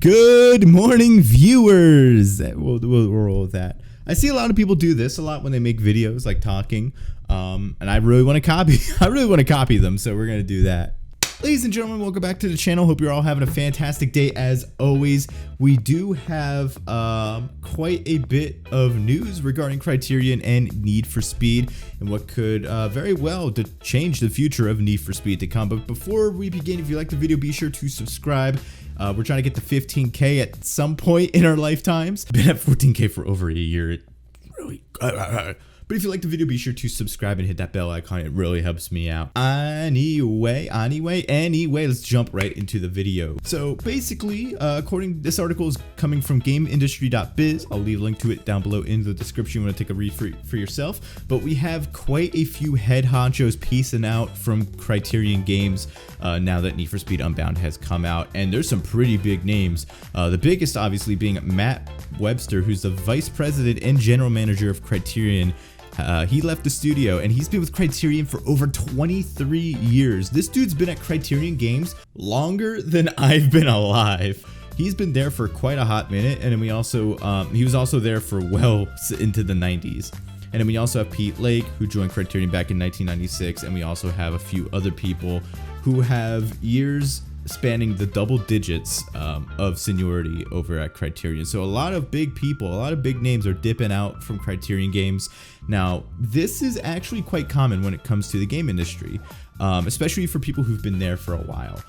Good morning, viewers. We'll roll with that. I see a lot of people do this a lot when they make videos, like talking, and I really want to copy. I really want to copy them, so we're gonna do that. Ladies and gentlemen, welcome back to the channel. Hope you're all having a fantastic day. As always, we do have quite a bit of news regarding Criterion and Need for Speed and what could very well change the future of Need for Speed to come. But before we begin, if you like the video, be sure to subscribe. We're trying to get to 15K at some point in our lifetimes. Been at 14K for over a year. It really... But if you like the video, be sure to subscribe and hit that bell icon. It really helps me out. Anyway, let's jump right into the video. So basically, according, this article is coming from GamesIndustry.biz. I'll leave a link to it down below in the description. You want to take a read for yourself. But we have quite a few head honchos piecing out from Criterion Games now that Need for Speed Unbound has come out. And there's some pretty big names. The biggest obviously being Matt Webster, who's the vice president and general manager of Criterion. He left the studio and he's been with Criterion for over 23 years. This dude's been at Criterion Games longer than I've been alive. He's been there for quite a hot minute, and then we also he was also there for well into the 90s. And then we also have Pete Lake, who joined Criterion back in 1996, and we also have a few other people who have years spanning the double digits of seniority over at Criterion. So a lot of big people, a lot of big names are dipping out from Criterion Games. Now, this is actually quite common when it comes to the game industry, especially for people who've been there for a while.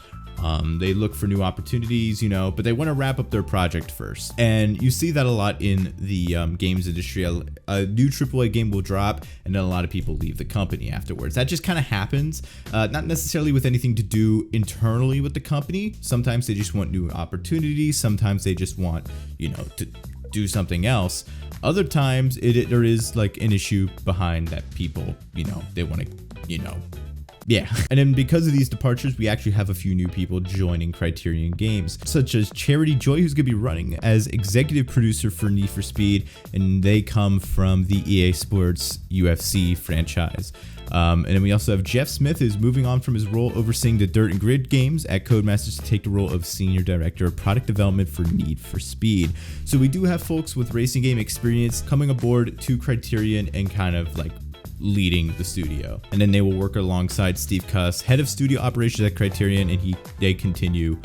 They look for new opportunities, you know, but they want to wrap up their project first. And you see that a lot in the games industry. A new AAA game will drop, and then a lot of people leave the company afterwards. That just kind of happens, not necessarily with anything to do internally with the company. Sometimes they just want new opportunities. Sometimes they just want, you know, to do something else. Other times there is like an issue behind that people, you know, they want to, you know, yeah. And then because of these departures, we actually have a few new people joining Criterion Games, such as Charity Joy, who's going to be running as executive producer for Need for Speed, and they come from the EA Sports UFC franchise. And then we also have Jeff Smith, who's moving on from his role overseeing the Dirt and Grid games at Codemasters to take the role of Senior Director of Product Development for Need for Speed. So we do have folks with racing game experience coming aboard to Criterion and kind of like leading the studio, and then they will work alongside Steve Cuss, head of studio operations at Criterion, and he continues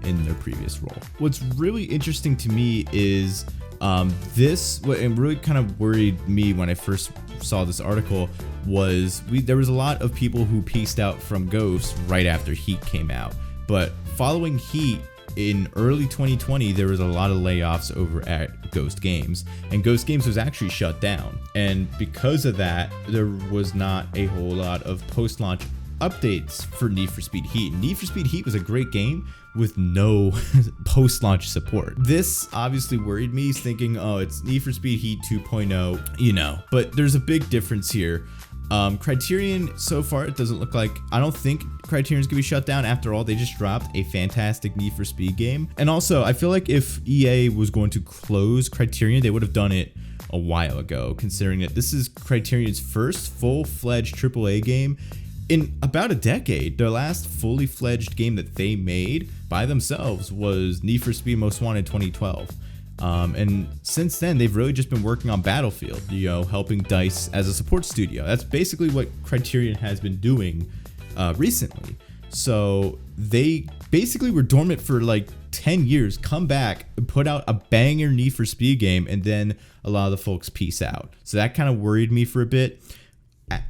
in their previous role. What's really interesting to me is what really kind of worried me when I first saw this article was there was a lot of people who pieced out from Ghost right after Heat came out, but following Heat in early 2020, there was a lot of layoffs over at Ghost Games, and Ghost Games was actually shut down. And because of that, there was not a whole lot of post-launch updates for Need for Speed Heat. Need for Speed Heat was a great game with no post-launch support. This obviously worried me, thinking, oh, it's Need for Speed Heat 2.0, you know, but there's a big difference here. Criterion, so far, it doesn't look like, I don't think Criterion's gonna be shut down. After all, they just dropped a fantastic Need for Speed game. And also, I feel like if EA was going to close Criterion, they would have done it a while ago, considering that this is Criterion's first full-fledged AAA game in about a decade. Their last fully fledged game that they made by themselves was Need for Speed Most Wanted 2012. And since then, they've really just been working on Battlefield, you know, helping DICE as a support studio. That's basically what Criterion has been doing recently. So they basically were dormant for like 10 years, come back and put out a banger Need for Speed game, and then a lot of the folks peace out. So that kind of worried me for a bit.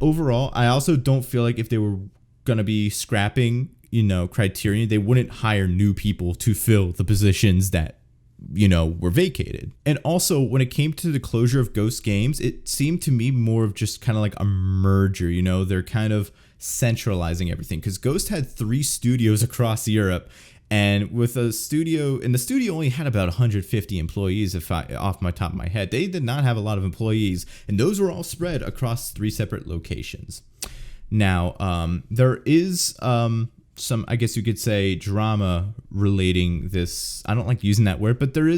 Overall, I also don't feel like if they were going to be scrapping, you know, Criterion, they wouldn't hire new people to fill the positions that, you know, were vacated. And also, when it came to the closure of Ghost Games, it seemed to me more of just kind of like a merger, you know, they're kind of centralizing everything, because Ghost had 3 studios across Europe, and with a studio, and the studio only had about 150 employees, off my top of my head. They did not have a lot of employees, and those were all spread across 3 separate locations. Now, there is some, I guess you could say, drama relating this. I don't like using that word, but there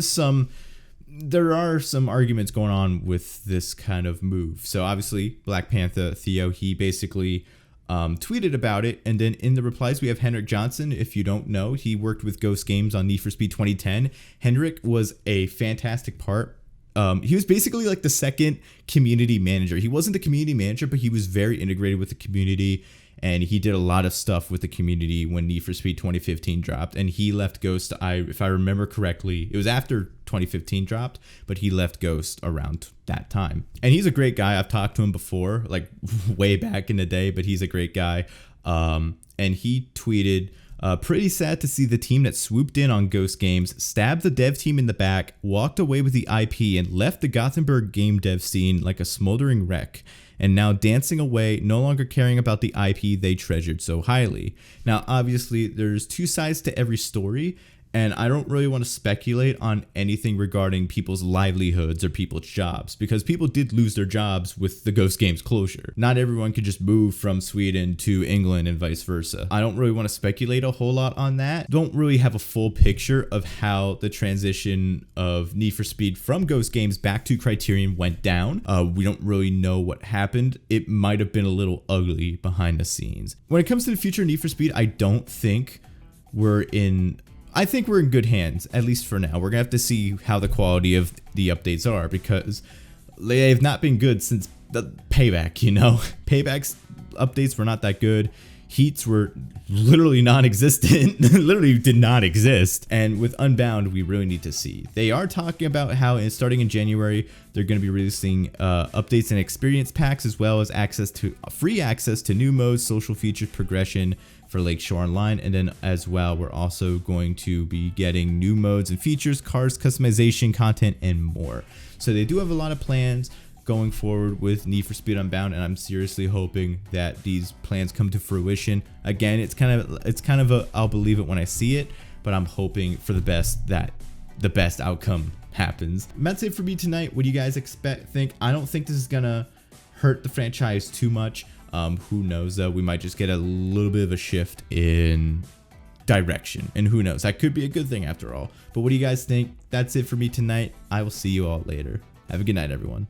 are some arguments going on with this kind of move. So obviously Black Panther Theo, he basically tweeted about it. And then in the replies, we have Henrik Johnson. If you don't know, he worked with Ghost Games on Need for Speed 2010. Henrik was a fantastic part. He was basically like the second community manager. He wasn't the community manager, but he was very integrated with the community, and he did a lot of stuff with the community when Need for Speed 2015 dropped. And he left Ghost, if I remember correctly, it was after 2015 dropped, but he left Ghost around that time. And he's a great guy. I've talked to him before, like way back in the day, but he's a great guy. And he tweeted, pretty sad to see the team that swooped in on Ghost Games, stabbed the dev team in the back, walked away with the IP, and left the Gothenburg game dev scene like a smoldering wreck, and now dancing away, no longer caring about the IP they treasured so highly. Now, obviously, there's two sides to every story, and I don't really want to speculate on anything regarding people's livelihoods or people's jobs, because people did lose their jobs with the Ghost Games closure. Not everyone could just move from Sweden to England and vice versa. I don't really want to speculate a whole lot on that. Don't really have a full picture of how the transition of Need for Speed from Ghost Games back to Criterion went down. We don't really know what happened. It might have been a little ugly behind the scenes. When it comes to the future of Need for Speed, I think we're in good hands, at least for now. We're gonna have to see how the quality of the updates are, because they have not been good since the Payback, you know? Payback's updates were not that good. Heats were literally non-existent, literally did not exist. And with Unbound, we really need to see. They are talking about how starting in January, they're going to be releasing updates and experience packs, as well as free access to new modes, social features, progression for Lakeshore Online. And then as well, we're also going to be getting new modes and features, cars, customization, content, and more. So they do have a lot of plans going forward with Need for Speed Unbound, and I'm seriously hoping that these plans come to fruition. Again, it's kind of a I'll believe it when I see it, but I'm hoping for the best, that the best outcome happens. And that's it for me tonight. What do you guys think? I don't think this is gonna hurt the franchise too much. Who knows though? We might just get a little bit of a shift in direction, and who knows? That could be a good thing after all. But what do you guys think? That's it for me tonight. I will see you all later. Have a good night, everyone.